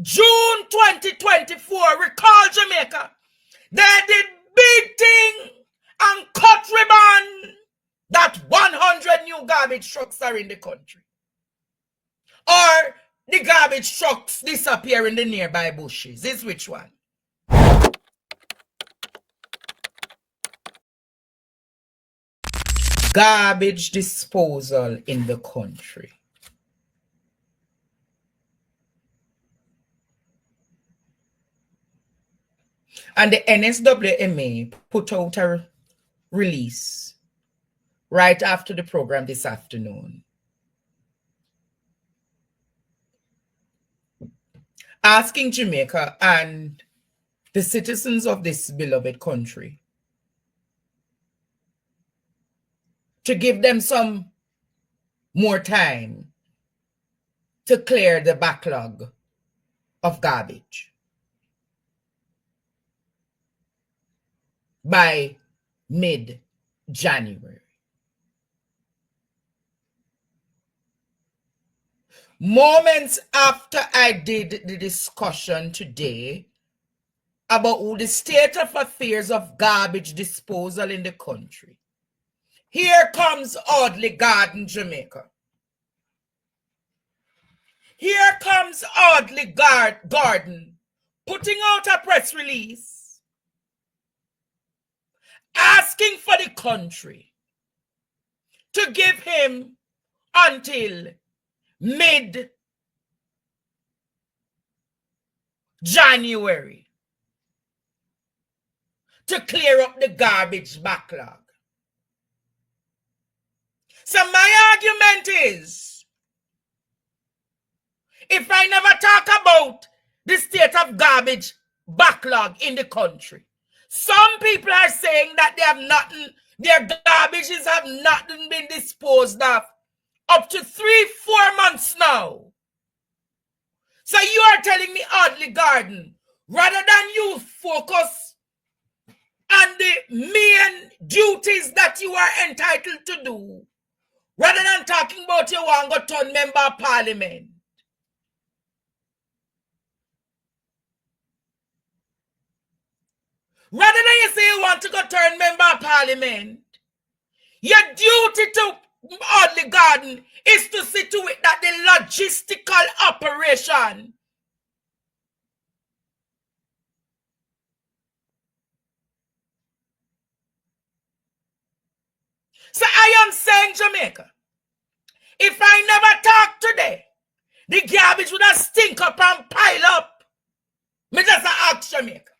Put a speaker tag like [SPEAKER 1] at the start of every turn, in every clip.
[SPEAKER 1] June 2024, recall Jamaica. They did big thing and cut ribbon that 100 new garbage trucks are in the country. Or the garbage trucks disappear in the nearby bushes. Is which one? Garbage disposal in the country. And the NSWMA put out a release right after the program this afternoon, asking Jamaica and the citizens of this beloved country to give them some more time to clear the backlog of garbage by mid-January. Moments after I did the discussion today about the state of affairs of garbage disposal in the country, here comes Audley Garden, Jamaica. Here comes Audley Garden putting out a press release asking for the country to give him until mid-January to clear up the garbage backlog. So my argument is, if I never talk about the state of garbage backlog in the country, some people are saying that they have nothing, their garbages have not been disposed of up to 3-4 months now. So you are telling me, Audley Garden, rather than you focus on the main duties that you are entitled to do, rather than talking about you want to turn member of parliament, rather than you say you want to go turn member of parliament, your duty to Audley Garden is to see to it that the logistical operation so I am saying, Jamaica, if I never talk today, the garbage would have stink up and pile up. Me just ask Jamaica.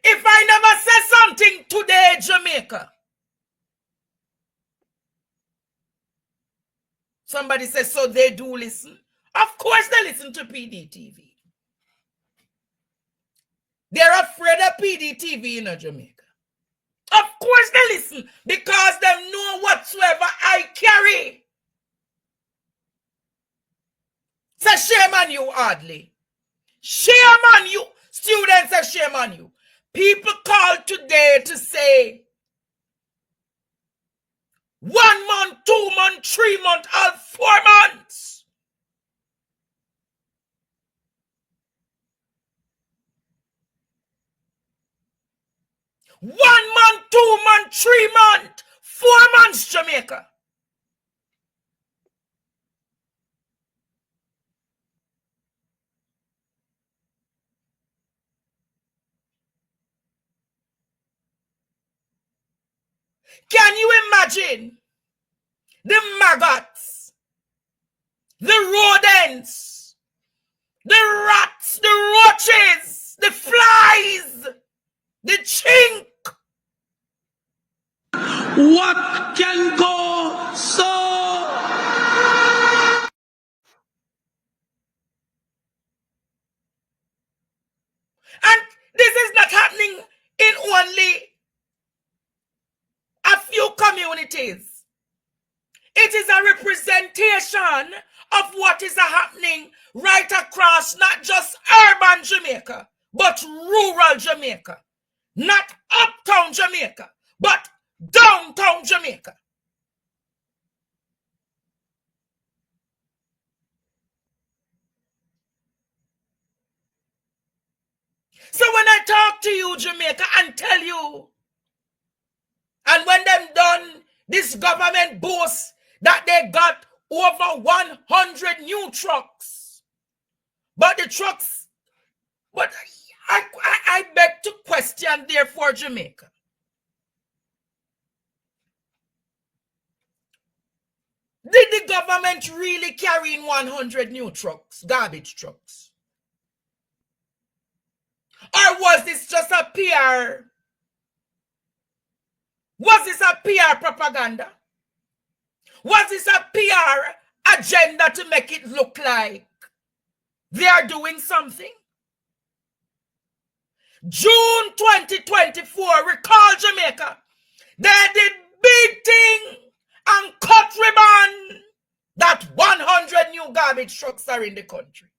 [SPEAKER 1] If I never say something today, Jamaica, somebody says, so they do listen. Of course they listen to PDTV. They're afraid of PDTV in Jamaica. Of course they listen because they know whatsoever I carry. So shame on you, Audley. Shame on you. Students say shame on you. People called today to say 1 month, 2 months, 3 months, or 4 months. One month, 2 months, 3 months, 4 months, Jamaica. Can you imagine the maggots, the rodents, the rats, the roaches, the flies, the chink?
[SPEAKER 2] What can go so?
[SPEAKER 1] And this is not happening in only a few communities. It is a representation of what is happening right across not just urban Jamaica, but rural Jamaica. Not uptown Jamaica, but downtown Jamaica. to you, Jamaica, and tell you. And when them done, this government boasts that they got over 100 new trucks. But the trucks, but I beg to question, therefore, Jamaica. Did the government really carry in 100 new trucks, garbage trucks? Or was this just a PR? Was this a PR propaganda? Was this a PR agenda to make it look like they are doing something? June 2024, recall Jamaica, they did big thing and cut ribbon that 100 new garbage trucks are in the country.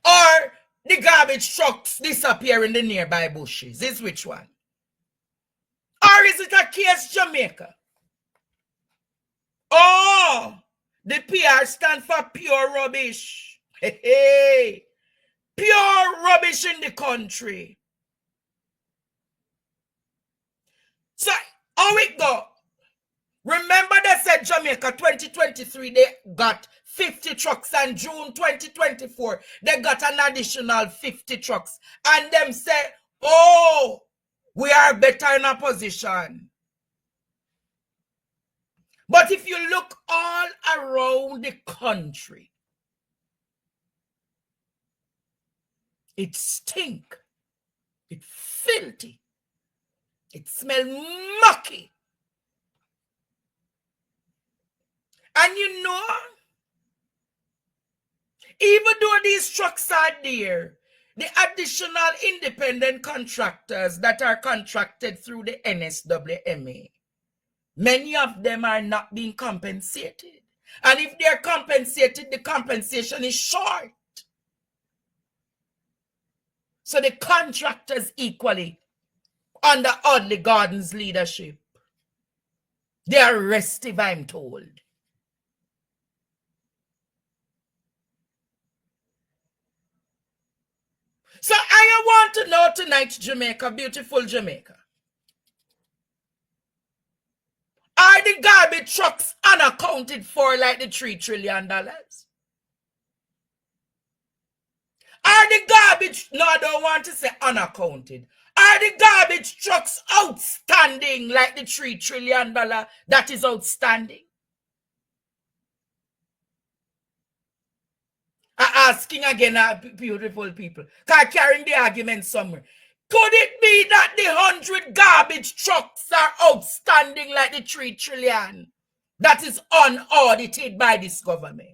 [SPEAKER 1] Or the garbage trucks disappear in the nearby bushes. Is which one? Or is it a case Jamaica? Oh, the PR stand for pure rubbish. Hey, pure rubbish in the country. So, how it go? Remember they said Jamaica 2023, they got 50 trucks, and June 2024, they got an additional 50 trucks. And them say, oh, we are better in a position. But if you look all around the country, it stink. It's filthy. It smells mucky. And you know, even though these trucks are there, the additional independent contractors that are contracted through the NSWMA, many of them are not being compensated. And if they're compensated, the compensation is short. So the contractors equally, under Audley Gordon's leadership, they are restive, I'm told. So I want to know tonight, Jamaica, beautiful Jamaica, are the garbage trucks unaccounted for like the $3 trillion? Are the garbage, no, I don't want to say unaccounted. Are the garbage trucks outstanding like the $3 trillion that is outstanding? I'm asking again, beautiful people, because carrying the argument somewhere. Could it be that the 100 garbage trucks are outstanding like the $3 trillion that is unaudited by this government?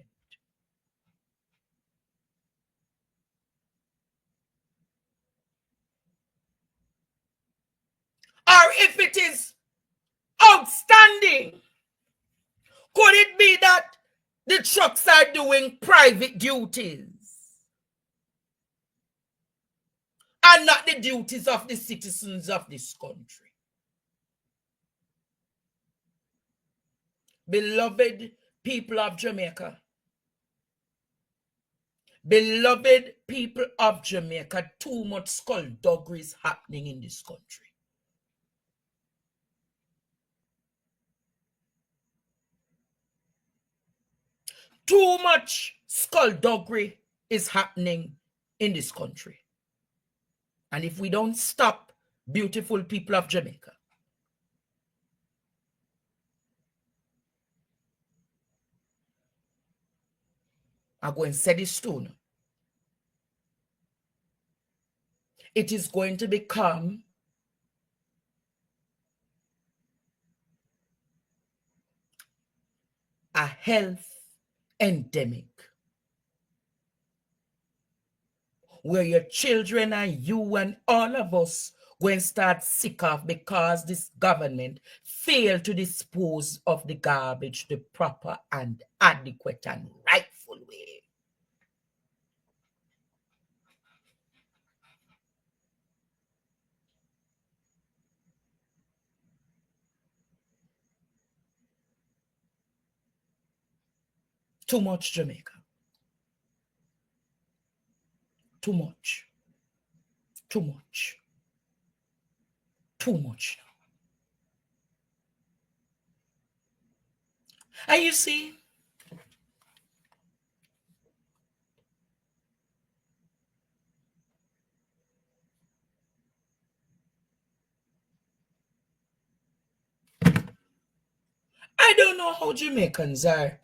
[SPEAKER 1] Or if it is outstanding, could it be that the trucks are doing private duties and not the duties of the citizens of this country? Beloved people of Jamaica, beloved people of Jamaica, too much skullduggery is happening in this country. Too much skullduggery is happening in this country. And if we don't stop, beautiful people of Jamaica, I'm going to say this too. It is going to become a health endemic where your children and you and all of us going to start sick of because this government failed to dispose of the garbage the proper and adequate and rightful way. Too much, Jamaica. Too much. Too much. Too much. And you see, I don't know how Jamaicans are.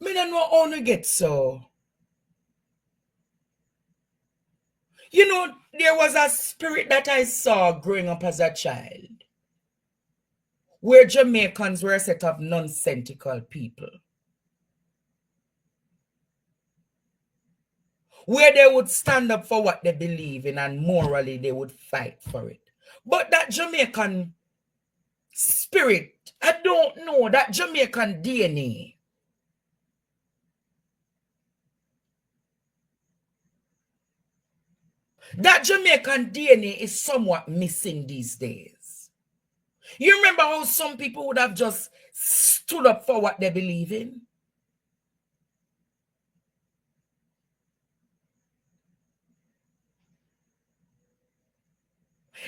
[SPEAKER 1] Me don't know how to get so. You know, there was a spirit that I saw growing up as a child, where Jamaicans were a set of nonsensical people, where they would stand up for what they believe in and morally they would fight for it. But that Jamaican spirit, I don't know, that Jamaican DNA, that Jamaican DNA is somewhat missing these days. You remember how some people would have just stood up for what they believe in?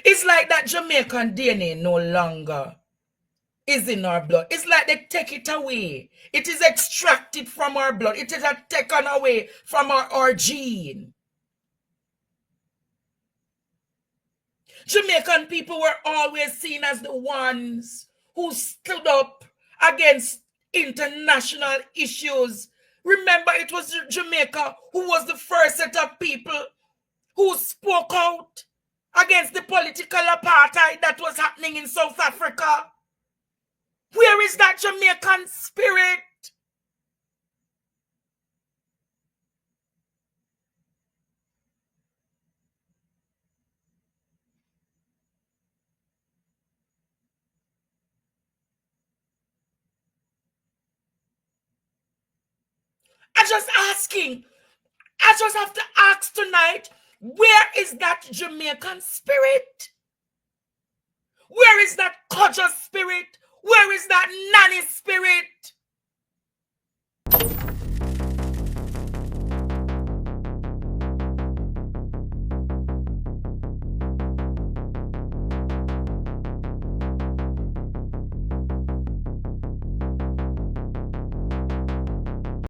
[SPEAKER 1] It's like that Jamaican DNA no longer is in our blood. It's like they take it away. It is extracted from our blood. It is taken away from our gene. Jamaican people were always seen as the ones who stood up against international issues. Remember, it was Jamaica who was the first set of people who spoke out against the political apartheid that was happening in South Africa. Where is that Jamaican spirit? I'm just asking. I just have to ask tonight, where is that Jamaican spirit? Where is that Kodja spirit? Where is that Nanny spirit?